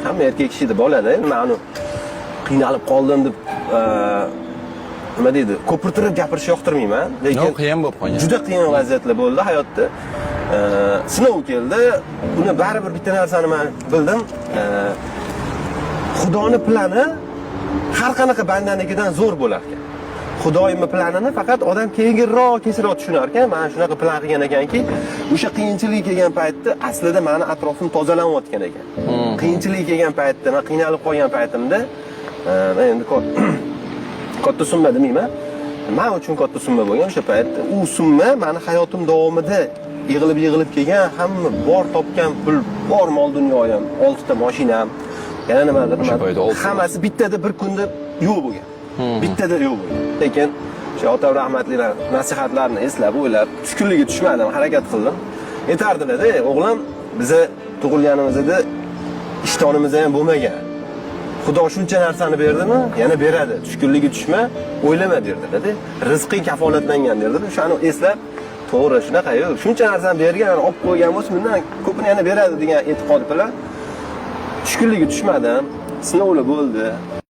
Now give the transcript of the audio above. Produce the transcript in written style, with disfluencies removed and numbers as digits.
hamma erkak kishida bo'ladi. Men uni qiynalib qoldim deb nima deydi, ko'pirtirib gapirishni yoqtirmayman. Lekin qiyin bo'lib qolgan. Juda qiyin vaziyatlar bo'ldi hayotda. Sinov keldi. Uni baribir bitta narsani men bildim. Xudoning plani har qanaqa bandanikidan zo'r bo'lar ekan. Xudoyimning planini faqat odam keyinroq tushunar ekan. Men shunaqa plan qilgan ekanki, o'sha qiyinchilik kelgan paytda aslida meni atrofim tozalanayotgan ekan. Qiyinchilik kelgan paytda, men qiynalib qolgan paytimda, men endi katta summa demayman. Men uchun katta summa bo'lgan o'sha paytda. U summa meni hayotim davomida yig'ilib kelgan hamma bor topgan pul, bor mol dunyoyim, 6 ta mashinam, yana nimadir, hammasi bittada bir kunda yo'q bo'lgan. Bittada yo'q bo'lgan. Lekin o'sha ota rahmatlilar nasihatlarini eslab, o'ylab, tushkunlikka tushmadim, harakat qildim. Aytardilar-da, o'g'lim, biza tug'ilganimizda ishtonimiz ham bo'lmagan. Xudo shuncha narsani berdimi, yana beradi. Tushkunlikka tushma, o'ylama derdilar-da. Rizqing kafolatlangan derdilar. O'shani eslab, to'g'ri, shunaqa-yu. Shuncha narsani bergan, olib qo'ygan bo'lsa, bundan ko'pini yana beradi degan e'tiqod bilan tushkunlikka tushmadim. Sinovlar bo'ldi.